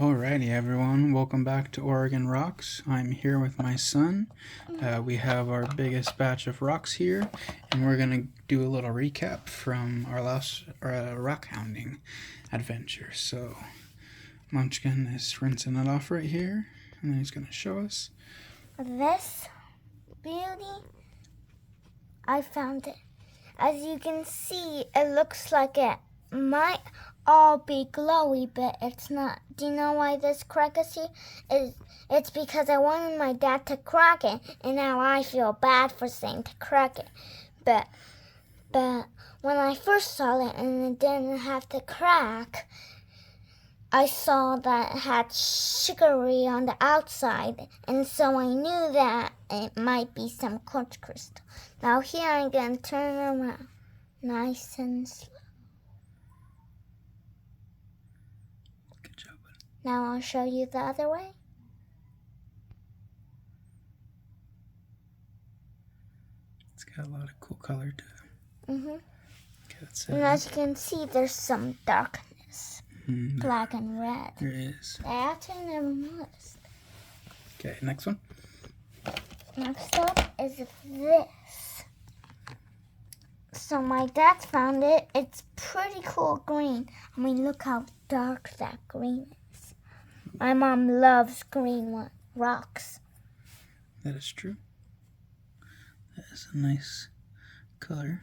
Alrighty, everyone. Welcome back to Oregon Rocks. I'm here with my son. We have our biggest batch of rocks here, and we're going to do a little recap from our last rockhounding adventure. So, Munchkin is rinsing it off right here, and then he's going to show us. This beauty, I found it. As you can see, it looks like it might all be glowy, but it's not. Do you know why this crack is here? It's because I wanted my dad to crack it, and now I feel bad for saying to crack it. But when I first saw it and it didn't have to crack, I saw that it had sugary on the outside, and so I knew that it might be some quartz crystal. Now here I'm going to turn around nice and slow. Good job. Now I'll show you the other way. It's got a lot of cool color to it. Okay, that's it. And as you can see, there's some darkness, black and red. There is. I actually never noticed. Okay, next one. Next up is this. So my dad found it. It's pretty cool green. I mean, look how dark that green is. My mom loves green rocks. That is true. That is a nice color.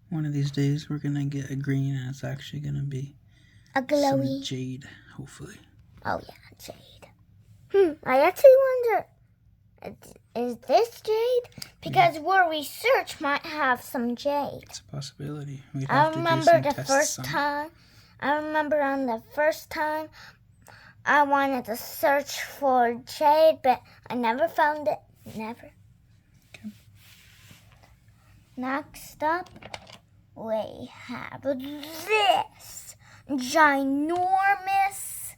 One of these days we're going to get a green, and it's actually going to be A glowy. some jade, hopefully. Oh yeah, jade. I actually wonder, is this jade? Because where we search might have some jade. It's a possibility. We'd I have to do remember some the tests first on it. time. I remember on the first time I wanted to search for jade, but I never found it. Never. Okay. Next up, we have this ginormous.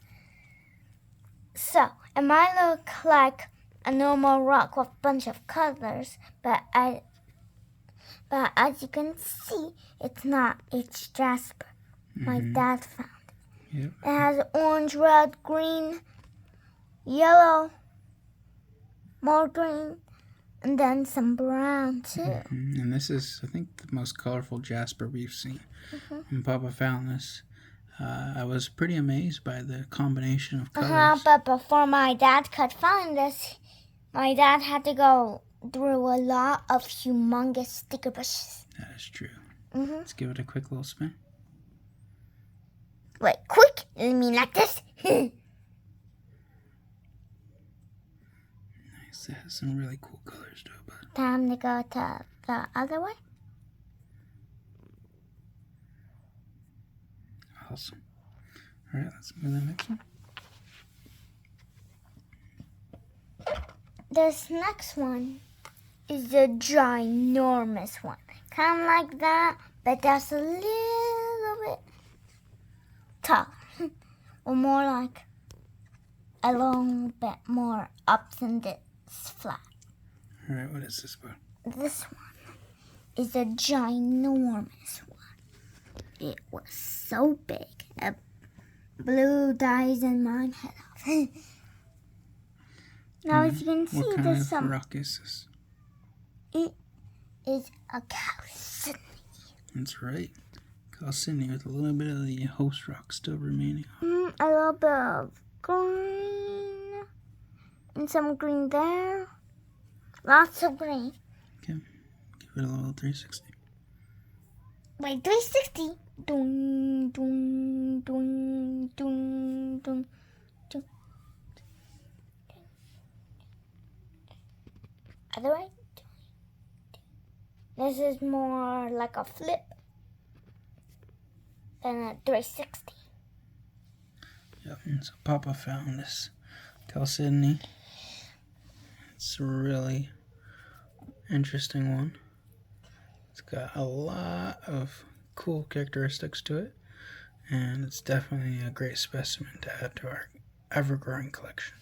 So, it might look like a normal rock with a bunch of colors, but as you can see, it's not. It's jasper. My dad found it. Yep. It has orange, red, green, yellow, more green, and then some brown too. And this is, I think, the most colorful jasper we've seen. When Papa found this, I was pretty amazed by the combination of colors. But before my dad could find this, my dad had to go through a lot of humongous sticker bushes. That is true. Let's give it a quick little spin. Wait, quick! You mean like this? Nice. It has some really cool colors to it, but Time to go to the other way. awesome. All right, let's move to the next one. This next one is the ginormous one. Kind of like that, but that's a little bit taller. Or more like a little bit more up than this flat. All right, what is this about? This one is a ginormous one. It was so big. A blue dyes in mine head off. Now, as you can see, What kind there's of some. rock is this? It is a calcite. That's right. Chalcedony with a little bit of the host rock still remaining. A little bit of green. And some green there. Lots of green. Okay, give it a little 360. Wait, 360. Dun, dun, dun, dun, dun, dun. Other way. This is more like a flip than a 360. Yep, and so Papa found this chalcedony. It's a really interesting one. It's got a lot of cool characteristics to it, and it's definitely a great specimen to add to our ever-growing collection.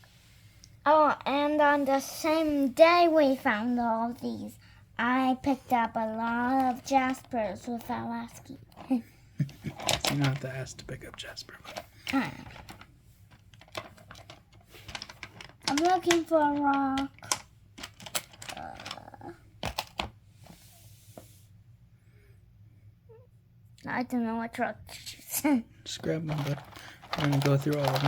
Oh, and on the same day we found all of these, I picked up a lot of jaspers without asking. You don't have to ask to pick up jasper. But I'm looking for a rock. I don't know what rock to choose. Just grab one, bud. We're gonna go through all of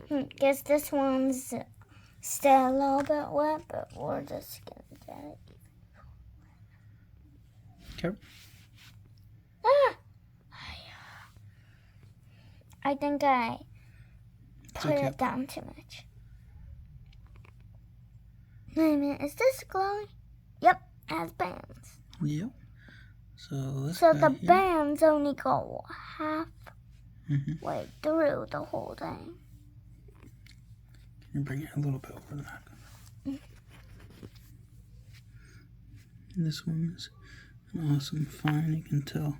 them. Guess this one's still a little bit wet, but we're just gonna get it. Okay. Ah! I think I put okay. it down too much. Wait a minute, is this glowing? Yep, it has bands. Yep. So the bands only go half way through the whole thing. Can you bring it a little bit over the back? This one is an awesome find. You can tell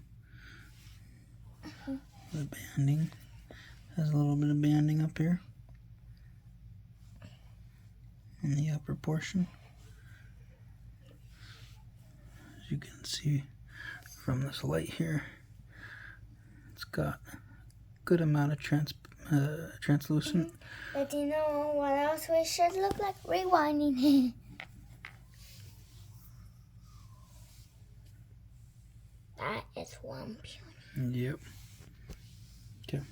the banding has a little bit of banding up here in the upper portion. As you can see from this light here, it's got a good amount of translucent. But you know what else we should look like? Rewinding. That is one beauty. Yep. Okay.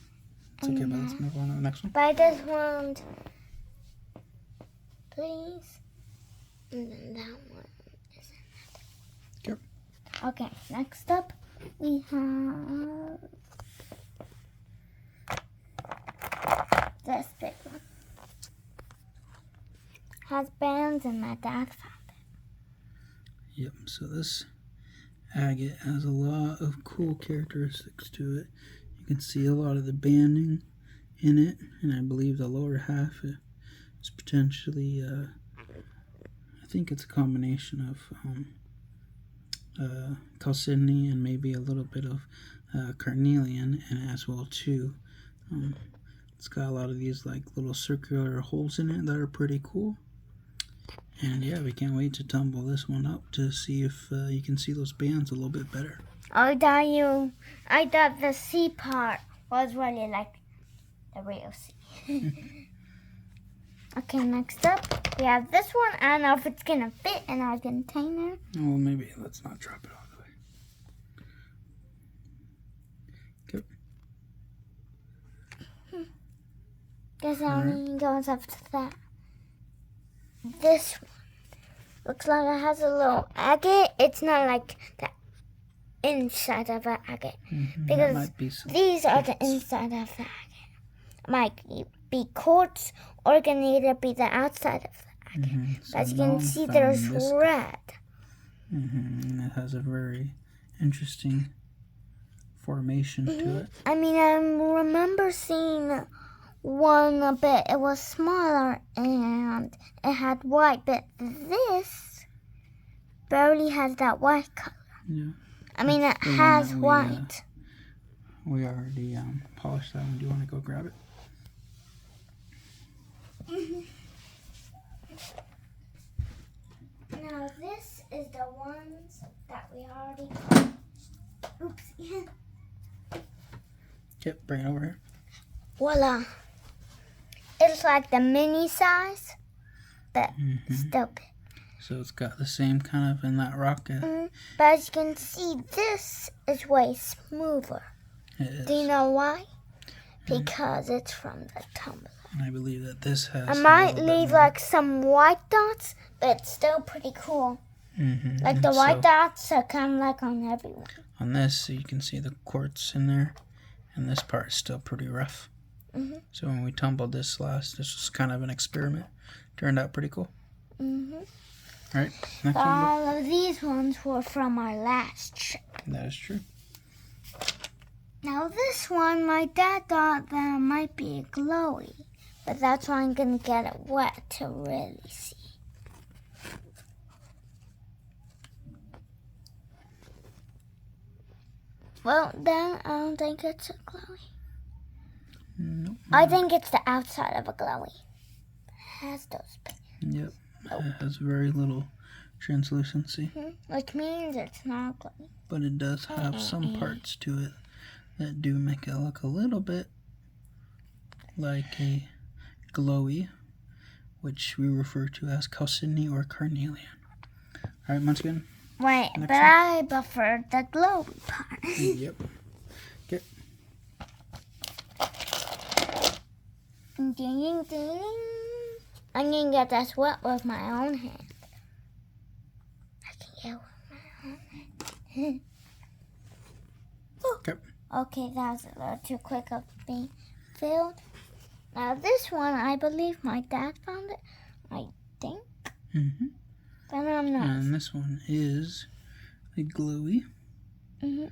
It's okay, but let's move on to the next one. Buy this one, please. And then that one is Yep. Okay, next up we have this big one. Has bands and my dad found it. Yep, so this agate has a lot of cool characteristics to it. You can see a lot of the banding in it, and I believe the lower half is potentially, I think it's a combination of chalcedony and maybe a little bit of carnelian, and as well too. It's got a lot of these like little circular holes in it that are pretty cool. And yeah, we can't wait to tumble this one up to see if you can see those bands a little bit better. I thought the C part was really like the real C. Okay, next up we have this one. I don't know if it's gonna fit in our container. Well, maybe let's not drop it all the way. Okay. Guess it only goes up to that. This one looks like it has a little agate. It's not like the inside of an agate. Because these are the inside of the agate. Might be quartz or can either be the outside of the agate. So as you can see, there's red. And it has a very interesting formation to it. I mean, I remember seeing one a bit, it was smaller and it had white, but this barely has that white color. Yeah. I mean, it has white. We already polished that one. Do you want to go grab it? Now this is the ones that we already oops. Yep, bring it over here. Voila. It's like the mini size, but still big. So it's got the same kind of in that rock. But as you can see, this is way smoother. It is. Do you know why? Because it's from the tumbler. And I believe that this has. I might leave like some white dots, but it's still pretty cool. Like the white dots are kind of like on everyone. On this, you can see the quartz in there, and this part is still pretty rough. So when we tumbled this last, this was kind of an experiment. Turned out pretty cool. All right, next one. All of these ones were from our last trip. That is true. Now this one, my dad thought that might be glowy, but that's why I'm gonna get it wet to really see. Well, then I don't think it's a glowy. Nope. I think it's the outside of a glowy. It has those pins. Yep. It has very little translucency. Which means it's not glowy. But it does have some parts to it that do make it look a little bit like a glowy, which we refer to as chalcedony or carnelian. All right, Munchkin. Wait, Next but one. I prefer the glowy part. Yep. Okay. Ding, ding, ding. I'm gonna get this wet with my own hand. I can get it with my own hand. Okay. Okay, that was a little too quick of being filled. Now this one, I believe my dad found it. I think, Mm-hmm. but I'm not. And this one is a glowy. Mm-hmm. You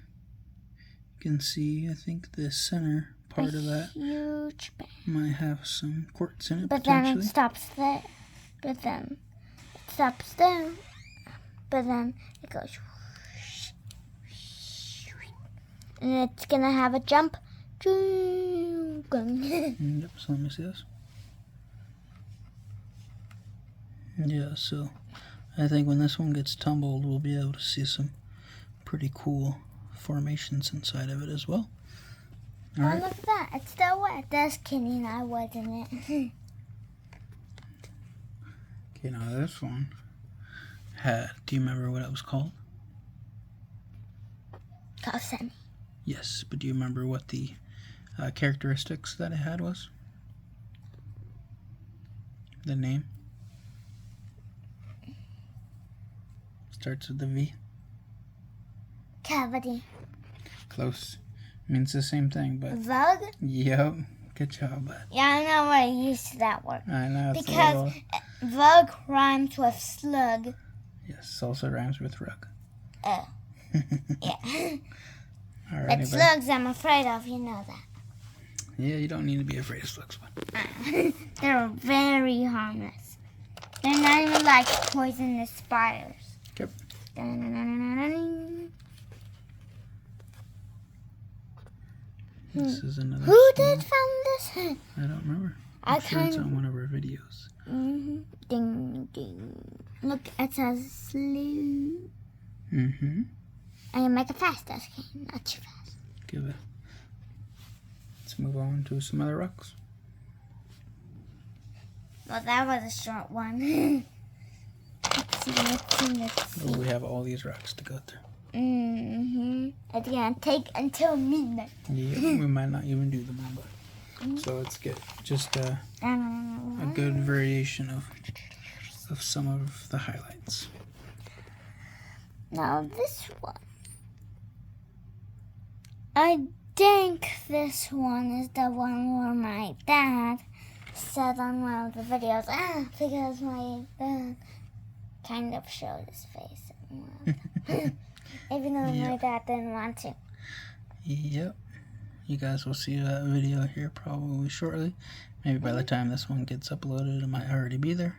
can see, I think the center part of that Huge bang. might have some quartz in it, But then potentially. it stops there. But then it stops there. But then it goes. And it's gonna have a jump. Yep, so let me see this. Yeah, so I think when this one gets tumbled, we'll be able to see some pretty cool formations inside of it as well. All Oh, right. look at that. It's still wet. Just kidding. I wasn't it. Okay, now this one had, do you remember what it was called? Chalcedony. Yes, but do you remember what the characteristics that it had was? The name? Starts with the V. Cavity. Close. Means the same thing, but Vug? yep. Good job, bud. Yeah, I know where I used that word. I know it's Because a little... vug rhymes with slug. Yes, also rhymes with rug. Yeah. Alrighty, But bud. slugs I'm afraid of, you know that. Yeah, you don't need to be afraid of slugs, bud. They're very harmless. They're not even like poisonous spiders. Yep. This is another Who small- did found this? I don't remember. I I'm sure it's can't- on one of our videos. Ding, ding. Look, it says slew. Mm-hmm. I can make it fast, okay? Not too fast. Give it. Let's move on to some other rocks. Well, that was a short one. Let's see. Oh, we have all these rocks to go through. It's gonna take until midnight. Yeah, we might not even do them all, but so let's get just a good variation of some of the highlights. Now this one. I think this one is the one where my dad said on one of the videos, because my dad kind of showed his face in one. Even though my dad didn't want to. Yep. You guys will see that video here probably shortly. Maybe by the time this one gets uploaded, it might already be there.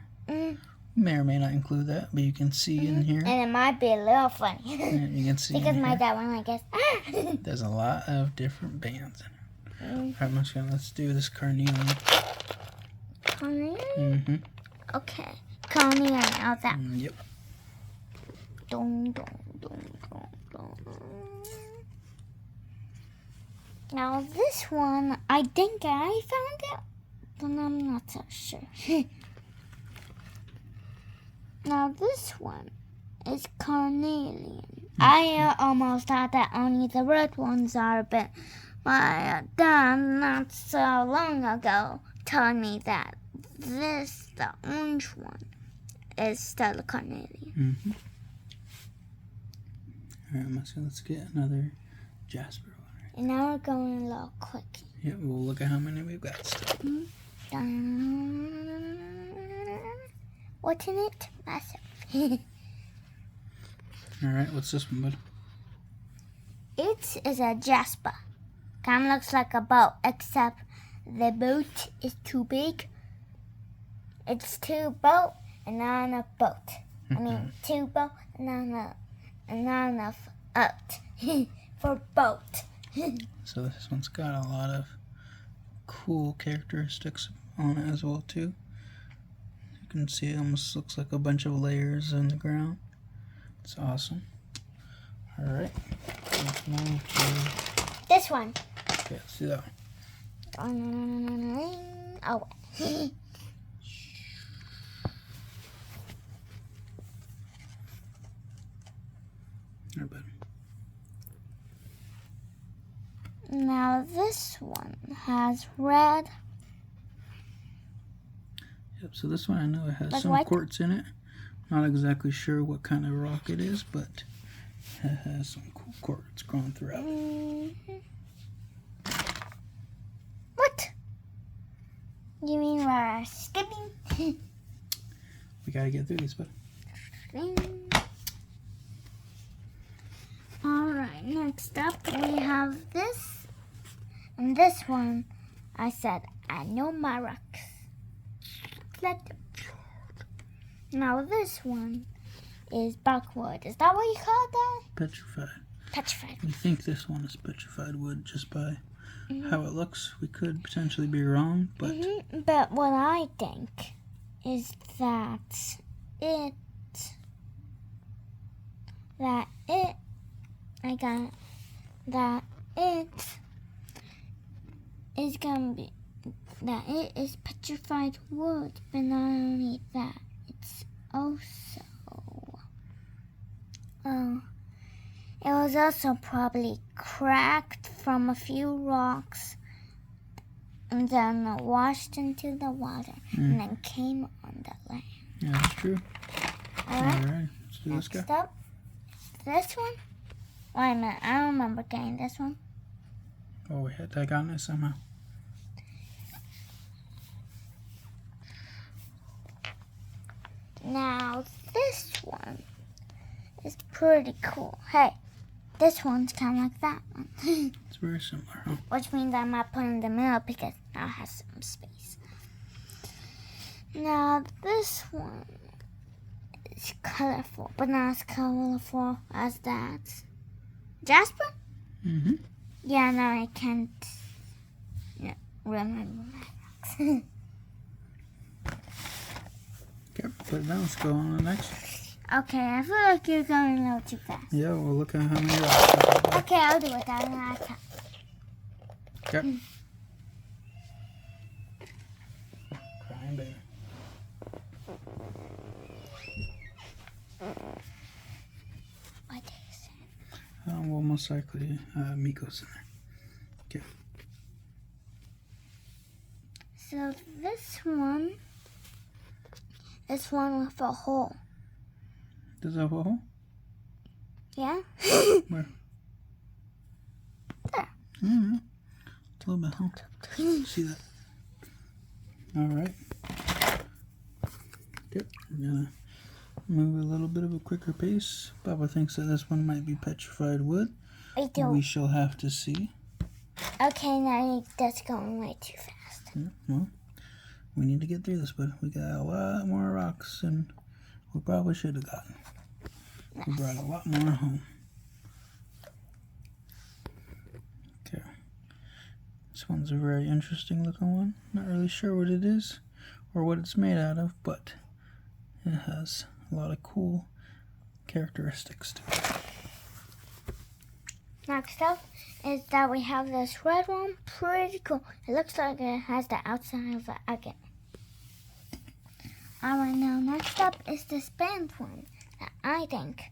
May or may not include that, but you can see in here. And it might be a little funny. You can see because in my here, dad went like this. there's a lot of different bands in it. Alright, Muskin, let's do this carnelian. Carnelian? Mm-hmm. Okay. Carnelian. How's that? Yep. Dong, dong, dong, dong, dong. Now this one, I think I found it, but I'm not so sure. Now this one is carnelian. I almost thought that only the red ones are, but my dad not so long ago told me that this, the orange one, is still carnelian. Mm-hmm. Alright, Muskin, let's get another jasper one. And now we're going a little quick. Yep, we'll look at how many we've got still. What's in it? Massive. Alright, what's this one, bud? It is a jasper. Kind of looks like a boat, except the boat is too big. It's two boat and not enough boat. I mean, two boat and not enough out for boat. So this one's got a lot of cool characteristics on it as well too. You can see it almost looks like a bunch of layers on the ground. It's awesome. Alright. Let's move to... This one. Okay, let's do that one. Oh. Not bad. Now this one has red. Yep, so this one I know it has Like some white? quartz in it. Not exactly sure what kind of rock it is, but it has some cool quartz growing throughout it. What? You mean we're skipping? We gotta get through this, but Alright, next up we have this. And this one, I said, I know my rocks. Now this one is buckwood. Is that what you call that? petrified. Petrified. We think this one is petrified wood just by how it looks. We could potentially be wrong, but But what I think is that it is gonna be that it is petrified wood, but not only that, it's also it was also probably cracked from a few rocks and then washed into the water and then came on the land. yeah, that's true. Alright, Alright, let's do this guy. next up, this one. Wait a minute, I don't remember getting this one. Oh, we had that on it somehow. Now this one is pretty cool. Hey, this one's kind of like that one. It's very similar, huh? Which means I might put in the middle because now it has some space. Now this one is colorful, but not as colorful as that. Jasper? Mm-hmm. Yeah, no, I can't remember my rocks. Okay, put it down. Let's go on to the next. Okay, I feel like you're going a little too fast. Yeah, we'll look at how many rocks we got. Okay, I'll do it. I can. Okay. Crying baby. What is it? Well, most likely Miko's in there. Okay. So this one is one with a hole. Does it have a hole? Yeah? Where? There. Mm-hmm. It's a little bit, huh? See that? Alright. Good. We're gonna move a little bit of a quicker pace. Papa thinks that this one might be petrified wood. I do. We shall have to see. Okay, now that's going way too fast. Yeah, well, we need to get through this, but we got a lot more rocks than we probably should have gotten. We brought a lot more home. Okay. This one's a very interesting looking one. Not really sure what it is or what it's made out of, but it has a lot of cool characteristics to it. Next up is that we have this red one. Pretty cool. It looks like it has the outside of an agate. Alright, now next up is this band one that I think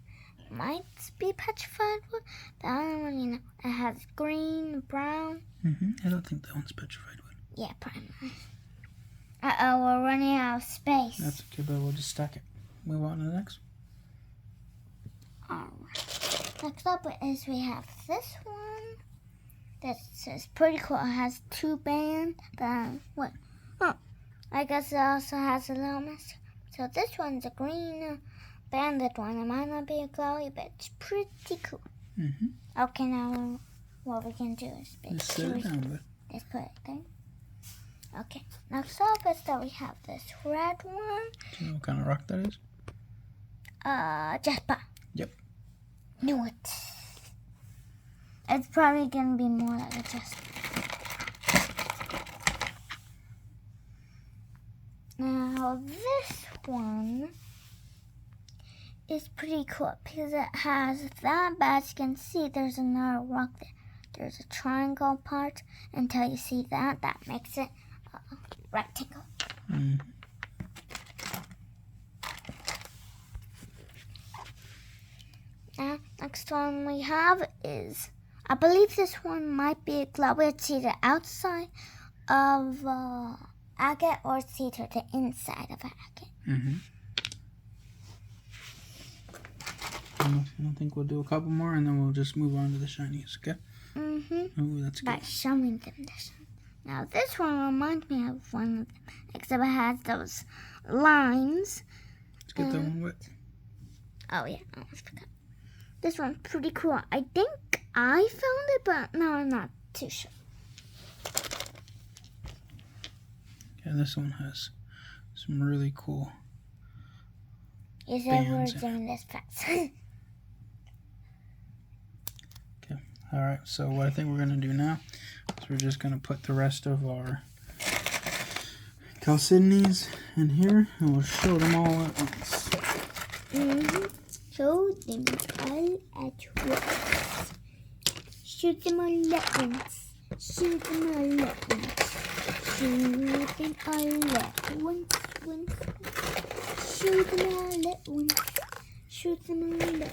might be petrified wood, but I don't really know. It has green, brown. I don't think that one's petrified wood. Yeah, probably. Uh-oh, we're running out of space. That's okay, but we'll just stack it. Move on to the next. Alright. Next up is we have this one. This is pretty cool. It has two bands. What? Oh, I guess it also has a little mess. So this one's a green banded one. It might not be a glowy, but it's pretty cool. Okay, now what we can do is Just set it down, bud. let's put it there. Okay. Next up is that we have this red one. Do you know what kind of rock that is? Jasper. Yep. Knew it. It's probably gonna be more like a Jasper. Now this one is pretty cool because it has that, but as you can see, there's another rock there. there's a triangle part. Until you see that makes it a rectangle. Mm. Next one we have is, I believe this one might be a globe. It's either outside of agate or it's either the inside of agate. Mm-hmm. I think we'll do a couple more and then we'll just move on to the shinies, okay? Mm-hmm. Oh, that's good. By showing them this one. Now this one reminds me of one of them, except it has those lines. Let's get that one wet. Oh yeah, I almost forgot. This one's pretty cool. I think I found it, but no, I'm not too sure. Yeah, this one has some really cool. You said we're bands. doing this fast. Okay, all right. So what I think we're gonna do now is we're just gonna put the rest of our chalcedonies in here, and we'll show them all at once. Mm-hmm. Show them all at once. Shoot them all at once. Shoot them all at once. Shoot them all at once. Shoot them all at once. Shoot them all at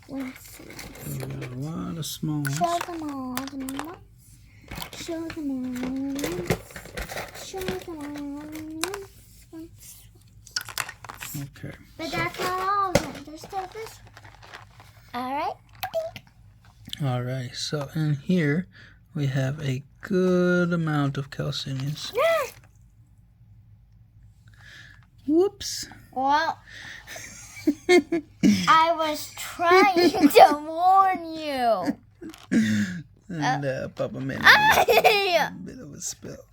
once. We got a lot of small ones. Show them all at once. Show them all at once. Show them all at once. Okay. But that's not all of them. There's still this one. Alright. All right. So in here we have a good amount of chalcedonies. Whoops. Well, I was trying to warn you. And Papa made a bit of a spill.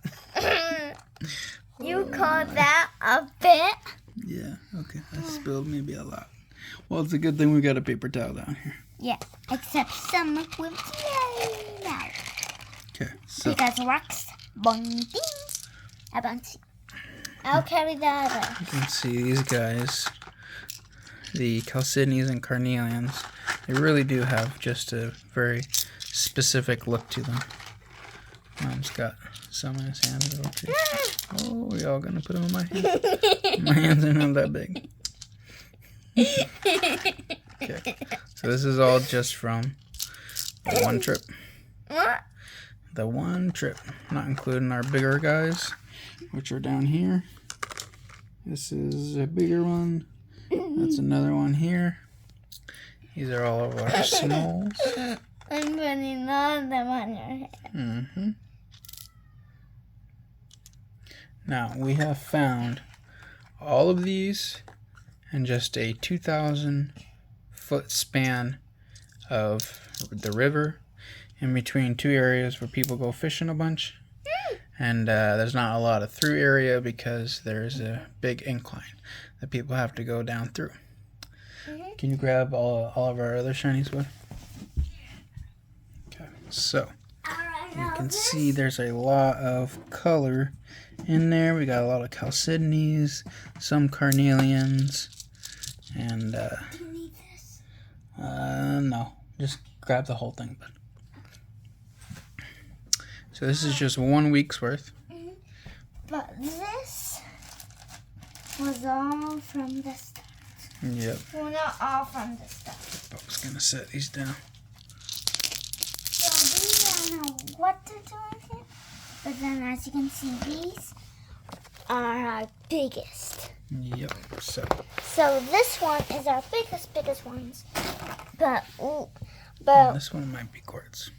You call that a bit? Yeah, okay. I spilled maybe a lot. Well, it's a good thing we got a paper towel down here. Yeah, except some will play now. Okay, so Because rocks, boing, ding, a bouncy. I'll carry the other. you can see these guys, the chalcedonies and carnelians, they really do have just a very specific look to them. Mom's got some in his hand. Okay. Oh, we all gonna put them in my hand? My hands are not that big. Okay, so this is all just from the one trip. What? The one trip, not including our bigger guys, which are down here. This is a bigger one. That's another one here. These are all of our smalls. I'm putting all of them on your head. Mm-hmm. Now, we have found all of these in just a 2,000 foot span of the river in between two areas where people go fishing a bunch. And there's not a lot of through area because there's a big incline that people have to go down through. Mm-hmm. Can you grab all of our other shinies, bud? Okay, so you can see there's a lot of color in there. We got a lot of chalcedonies, some carnelians, and Do you need this? no, just grab the whole thing, bud. So this is just 1 week's worth. Mm-hmm. But this was all from the start. Yep. Well, not all from the start. Bob's gonna set these down. So these I don't know what to do with it. But then as you can see, these are our biggest. Yep. So So this one is our biggest ones. But this one might be quartz.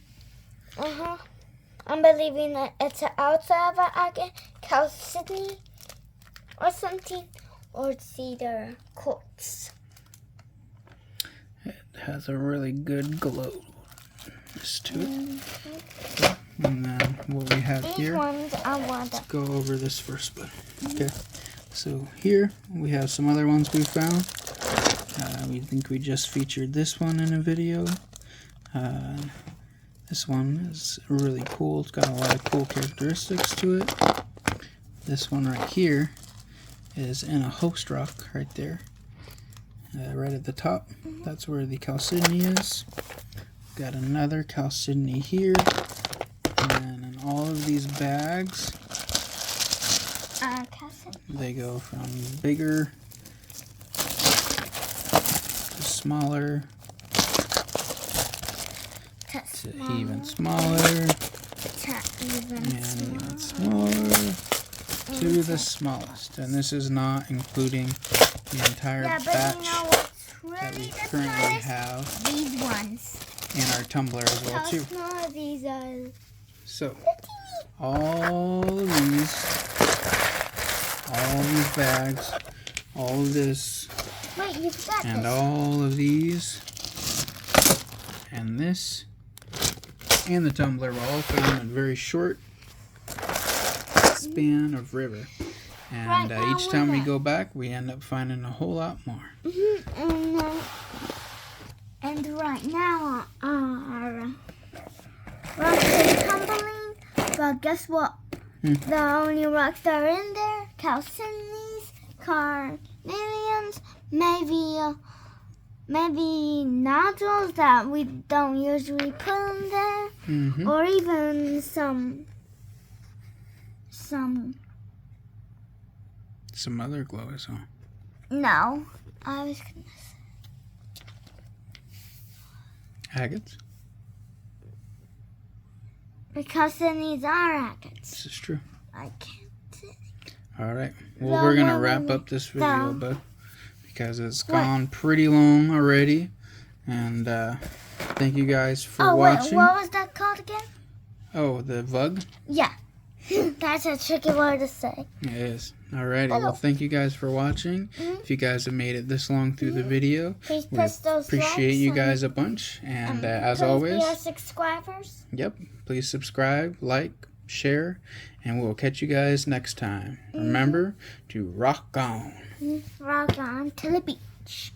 I'm believing that it's outside of an agate, chalcedony, or something, or it's either quartz. It has a really good glow to it. And then what we have These here, ones I want let's go over this first, but okay. So here we have some other ones we found. We think we just featured this one in a video. This one is really cool. It's got a lot of cool characteristics to it. This one right here is in a host rock right there. Right at the top. That's where the chalcedony is. Got another chalcedony here. And in all of these bags, they go from bigger to smaller to even smaller and even smaller to the smallest. And this is not including the entire batch that we currently have. These ones. In our tumbler as well too. Small these are. So all these bags, all of this, wait, you forgot and this. all of these, and this, and the tumbler were all found in a very short span of river. And each time we go back, we end up finding a whole lot more. And right now our rocks are tumbling, but guess what? The only rocks that are in there, chalcedonies, carnelians, maybe nodules that we don't usually put in there, or even some other glows, huh? No, I was gonna say Agates? because then these are agates. This is true. I can't say. Alright, well, we're going to wrap up this video, bud, because it's gone pretty long already. And thank you guys for watching. What was that called again? Oh, the vug? Yeah. That's a tricky word to say. It is. Alrighty, well, thank you guys for watching. If you guys have made it this long through the video, Please we press those appreciate likes you guys a bunch. And as please always, be our subscribers. Yep, please subscribe, like, share, and we'll catch you guys next time. Remember to rock on. Rock on to the beach.